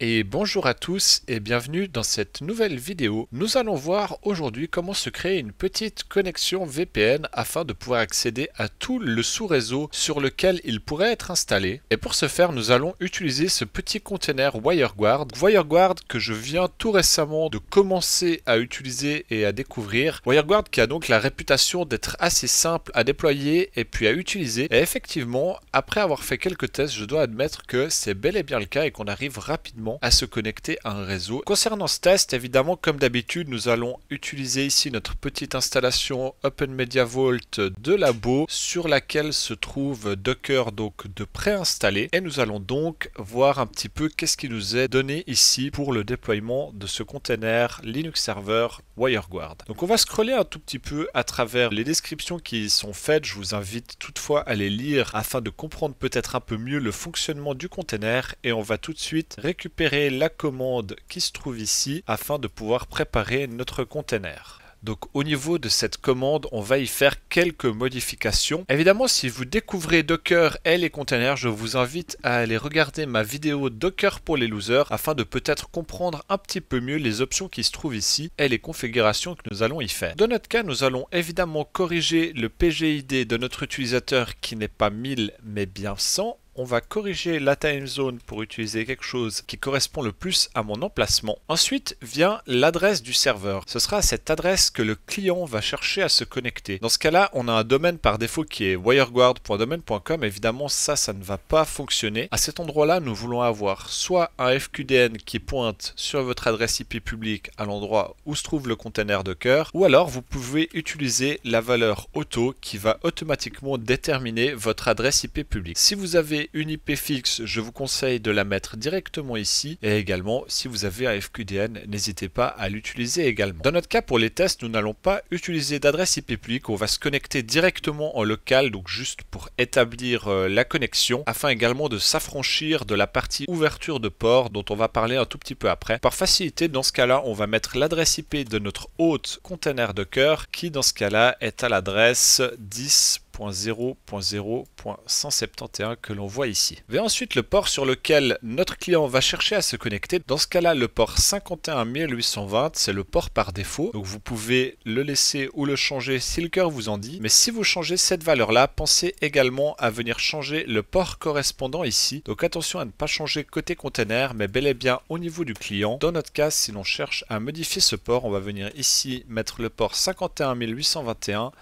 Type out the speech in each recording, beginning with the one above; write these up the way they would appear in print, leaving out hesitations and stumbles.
Et bonjour à tous et bienvenue dans cette nouvelle vidéo. Nous allons voir aujourd'hui comment se créer une petite connexion VPN afin de pouvoir accéder à tout le sous-réseau sur lequel il pourrait être installé. Et pour ce faire, nous allons utiliser ce petit container WireGuard. WireGuard que je viens tout récemment de commencer à utiliser et à découvrir. WireGuard qui a donc la réputation d'être assez simple à déployer et puis à utiliser. Et effectivement, après avoir fait quelques tests, je dois admettre que c'est bel et bien le cas et qu'on arrive rapidement à se connecter à un réseau. Concernant ce test, évidemment, comme d'habitude, nous allons utiliser ici notre petite installation OpenMediaVault de Labo sur laquelle se trouve Docker donc de préinstallé et nous allons donc voir un petit peu qu'est-ce qui nous est donné ici pour le déploiement de ce container Linux Server WireGuard. Donc on va scroller un tout petit peu à travers les descriptions qui sont faites. Je vous invite toutefois à les lire afin de comprendre peut-être un peu mieux le fonctionnement du container et on va tout de suite récupérer la commande qui se trouve ici afin de pouvoir préparer notre container. Donc au niveau de cette commande, on va y faire quelques modifications. Évidemment, si vous découvrez Docker et les containers, je vous invite à aller regarder ma vidéo Docker pour les losers afin de peut-être comprendre un petit peu mieux les options qui se trouvent ici et les configurations que nous allons y faire. Dans notre cas, nous allons évidemment corriger le PGID de notre utilisateur qui n'est pas 1000 mais bien 100. On va corriger la time zone pour utiliser quelque chose qui correspond le plus à mon emplacement. Ensuite vient l'adresse du serveur. Ce sera à cette adresse que le client va chercher à se connecter. Dans ce cas-là, on a un domaine par défaut qui est wireguard.domain.com. Évidemment, ça ne va pas fonctionner. À cet endroit-là, nous voulons avoir soit un FQDN qui pointe sur votre adresse IP publique à l'endroit où se trouve le container Docker, ou alors vous pouvez utiliser la valeur auto qui va automatiquement déterminer votre adresse IP publique. Si vous avez une IP fixe, je vous conseille de la mettre directement ici et également si vous avez un FQDN, n'hésitez pas à l'utiliser également. Dans notre cas pour les tests, nous n'allons pas utiliser d'adresse IP publique, on va se connecter directement en local, donc juste pour établir la connexion afin également de s'affranchir de la partie ouverture de port dont on va parler un tout petit peu après. Par facilité, dans ce cas-là, on va mettre l'adresse IP de notre hôte container Docker qui dans ce cas-là est à l'adresse 10.0.0.171 que l'on voit ici. Et ensuite le port sur lequel notre client va chercher à se connecter. Dans ce cas-là, le port 51820, c'est le port par défaut. Donc vous pouvez le laisser ou le changer si le cœur vous en dit. Mais si vous changez cette valeur-là, pensez également à venir changer le port correspondant ici. Donc attention à ne pas changer côté container, mais bel et bien au niveau du client. Dans notre cas, si l'on cherche à modifier ce port, on va venir ici mettre le port 51821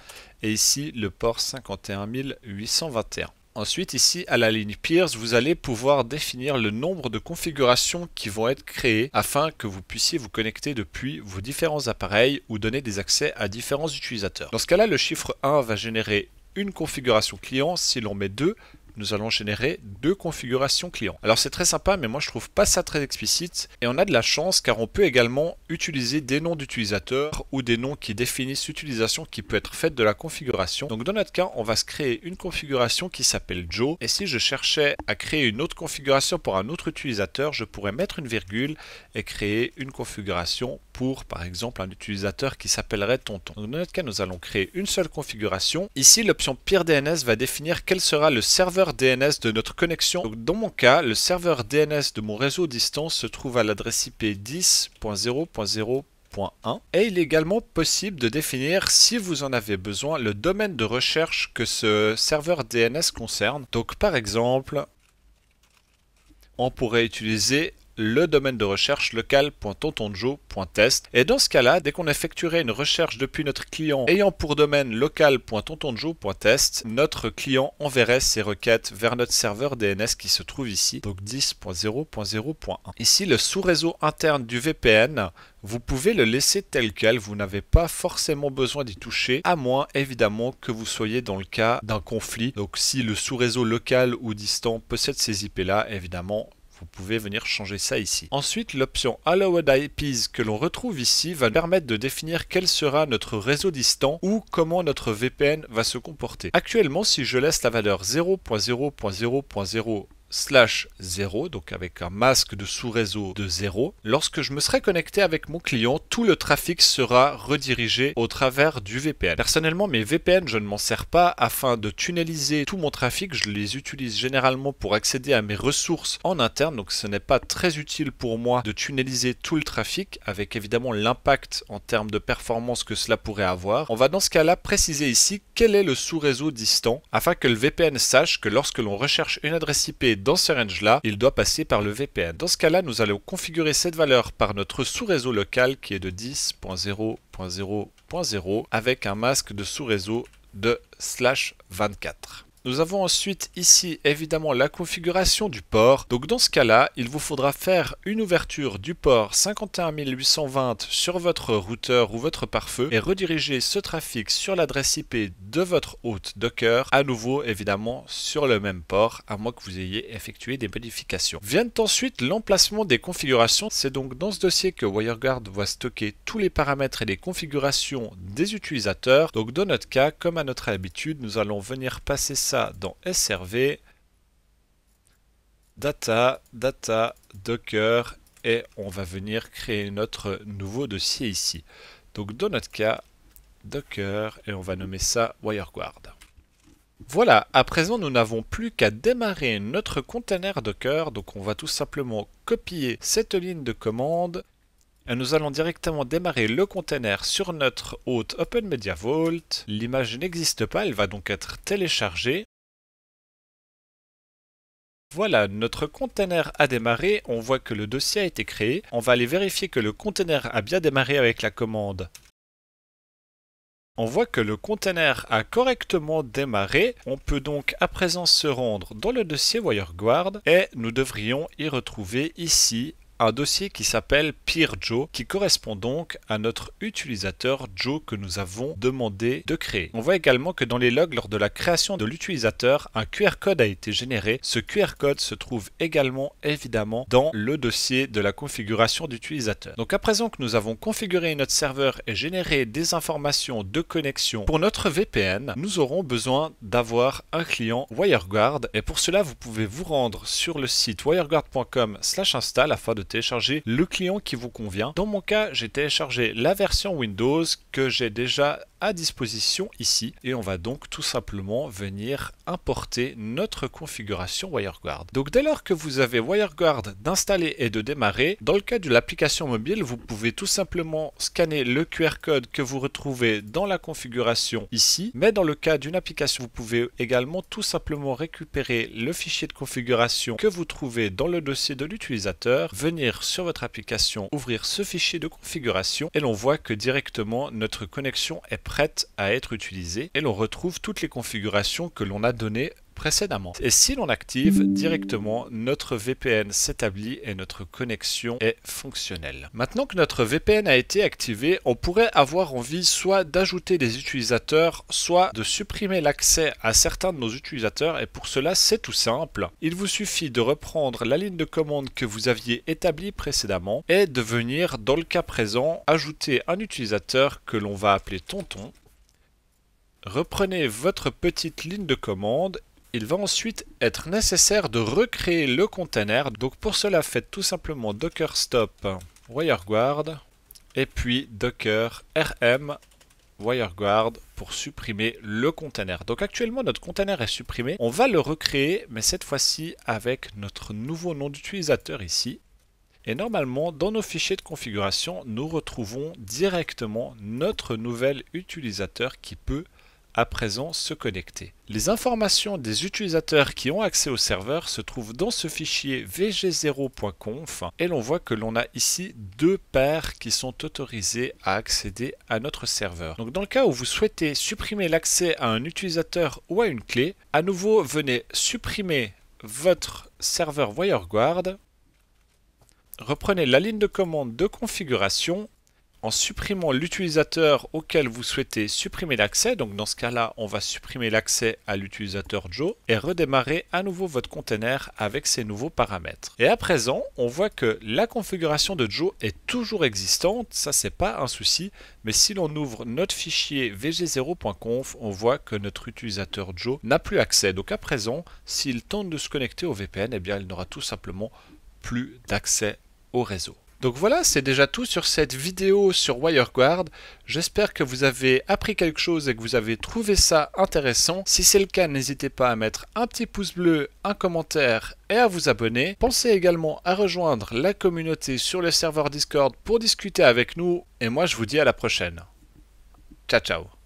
et ici le port 51821. Ensuite ici à la ligne peers, vous allez pouvoir définir le nombre de configurations qui vont être créées afin que vous puissiez vous connecter depuis vos différents appareils ou donner des accès à différents utilisateurs. Dans ce cas là, le chiffre 1 va générer une configuration client. Si l'on met 2, nous allons générer 2 configurations clients. Alors c'est très sympa, mais moi je trouve pas ça très explicite et on a de la chance car on peut également utiliser des noms d'utilisateurs ou des noms qui définissent l'utilisation qui peut être faite de la configuration. Donc dans notre cas, on va se créer une configuration qui s'appelle Joe et si je cherchais à créer une autre configuration pour un autre utilisateur, je pourrais mettre une virgule et créer une configuration pour par exemple un utilisateur qui s'appellerait Tonton. Donc dans notre cas, nous allons créer une seule configuration. Ici, l'option PeerDNS va définir quel sera le serveur DNS de notre connexion. Donc dans mon cas, le serveur DNS de mon réseau distance se trouve à l'adresse IP 10.0.0.1 et il est également possible de définir, si vous en avez besoin, le domaine de recherche que ce serveur DNS concerne. Donc par exemple, on pourrait utiliser le domaine de recherche local.tontonjo.test et dans ce cas-là, dès qu'on effectuerait une recherche depuis notre client ayant pour domaine local.tontonjo.test, notre client enverrait ses requêtes vers notre serveur DNS qui se trouve ici, donc 10.0.0.1. Ici, le sous-réseau interne du VPN, vous pouvez le laisser tel quel, vous n'avez pas forcément besoin d'y toucher, à moins évidemment que vous soyez dans le cas d'un conflit. Donc si le sous-réseau local ou distant possède ces IP-là, évidemment, vous pouvez venir changer ça ici. Ensuite, l'option Allowed IPs que l'on retrouve ici va permettre de définir quel sera notre réseau distant ou comment notre VPN va se comporter. Actuellement, si je laisse la valeur 0.0.0.0 /0, donc avec un masque de sous-réseau de 0. Lorsque je me serai connecté avec mon client, tout le trafic sera redirigé au travers du VPN. Personnellement, mes VPN, je ne m'en sers pas afin de tunneliser tout mon trafic. Je les utilise généralement pour accéder à mes ressources en interne, donc ce n'est pas très utile pour moi de tunneliser tout le trafic, avec évidemment l'impact en termes de performance que cela pourrait avoir. On va dans ce cas-là préciser ici quel est le sous-réseau distant, afin que le VPN sache que lorsque l'on recherche une adresse IP dans ce range-là, il doit passer par le VPN. Dans ce cas-là, nous allons configurer cette valeur par notre sous-réseau local qui est de 10.0.0.0 avec un masque de sous-réseau de /24. Nous avons ensuite ici évidemment la configuration du port. Donc dans ce cas-là, il vous faudra faire une ouverture du port 51820 sur votre routeur ou votre pare-feu et rediriger ce trafic sur l'adresse IP de votre hôte Docker, à nouveau évidemment sur le même port, à moins que vous ayez effectué des modifications. Viennent ensuite l'emplacement des configurations. C'est donc dans ce dossier que WireGuard va stocker tous les paramètres et les configurations des utilisateurs. Donc dans notre cas, comme à notre habitude, nous allons venir passer ça dans SRV, data, docker, et on va venir créer notre nouveau dossier ici. Donc dans notre cas, docker, et on va nommer ça WireGuard. Voilà, à présent nous n'avons plus qu'à démarrer notre container Docker, donc on va tout simplement copier cette ligne de commande. Et nous allons directement démarrer le container sur notre hôte OpenMediaVault. L'image n'existe pas, elle va donc être téléchargée. Voilà, notre container a démarré, on voit que le dossier a été créé. On va aller vérifier que le container a bien démarré avec la commande. On voit que le container a correctement démarré. On peut donc à présent se rendre dans le dossier WireGuard et nous devrions y retrouver ici un dossier qui s'appelle PeerJoe, qui correspond donc à notre utilisateur Joe que nous avons demandé de créer. On voit également que dans les logs, lors de la création de l'utilisateur, un QR code a été généré. Ce QR code se trouve également évidemment dans le dossier de la configuration d'utilisateur. Donc à présent que nous avons configuré notre serveur et généré des informations de connexion pour notre VPN, nous aurons besoin d'avoir un client WireGuard, et pour cela vous pouvez vous rendre sur le site wireguard.com/install afin de télécharger le client qui vous convient. Dans mon cas, j'ai téléchargé la version Windows que j'ai déjà à disposition ici, et on va donc tout simplement venir importer notre configuration WireGuard. Donc dès lors que vous avez WireGuard d'installer et de démarrer, dans le cas de l'application mobile, vous pouvez tout simplement scanner le QR code que vous retrouvez dans la configuration ici, mais dans le cas d'une application, vous pouvez également tout simplement récupérer le fichier de configuration que vous trouvez dans le dossier de l'utilisateur, venir sur votre application, ouvrir ce fichier de configuration, et l'on voit que directement notre connexion est prête à être utilisée et l'on retrouve toutes les configurations que l'on a données précédemment. Et si l'on active directement, notre VPN s'établit et notre connexion est fonctionnelle. Maintenant que notre VPN a été activé, on pourrait avoir envie soit d'ajouter des utilisateurs, soit de supprimer l'accès à certains de nos utilisateurs, et pour cela c'est tout simple. Il vous suffit de reprendre la ligne de commande que vous aviez établie précédemment et de venir, dans le cas présent, ajouter un utilisateur que l'on va appeler Tonton. Reprenez votre petite ligne de commande. Il va ensuite être nécessaire de recréer le container. Donc pour cela, faites tout simplement docker stop WireGuard et puis docker rm WireGuard pour supprimer le container. Donc actuellement notre container est supprimé. On va le recréer, mais cette fois-ci avec notre nouveau nom d'utilisateur ici. Et normalement, dans nos fichiers de configuration, nous retrouvons directement notre nouvel utilisateur qui peut à présent se connecter. Les informations des utilisateurs qui ont accès au serveur se trouvent dans ce fichier vg0.conf et l'on voit que l'on a ici deux paires qui sont autorisées à accéder à notre serveur. Donc dans le cas où vous souhaitez supprimer l'accès à un utilisateur ou à une clé, à nouveau venez supprimer votre serveur WireGuard, reprenez la ligne de commande de configuration en supprimant l'utilisateur auquel vous souhaitez supprimer l'accès. Donc dans ce cas-là, on va supprimer l'accès à l'utilisateur Joe et redémarrer à nouveau votre container avec ces nouveaux paramètres. Et à présent, on voit que la configuration de Joe est toujours existante, ça c'est pas un souci, mais si l'on ouvre notre fichier vg0.conf, on voit que notre utilisateur Joe n'a plus accès. Donc à présent, s'il tente de se connecter au VPN, eh bien il n'aura tout simplement plus d'accès au réseau. Donc voilà, c'est déjà tout sur cette vidéo sur WireGuard. J'espère que vous avez appris quelque chose et que vous avez trouvé ça intéressant. Si c'est le cas, n'hésitez pas à mettre un petit pouce bleu, un commentaire et à vous abonner. Pensez également à rejoindre la communauté sur le serveur Discord pour discuter avec nous. Et moi, je vous dis à la prochaine. Ciao, ciao.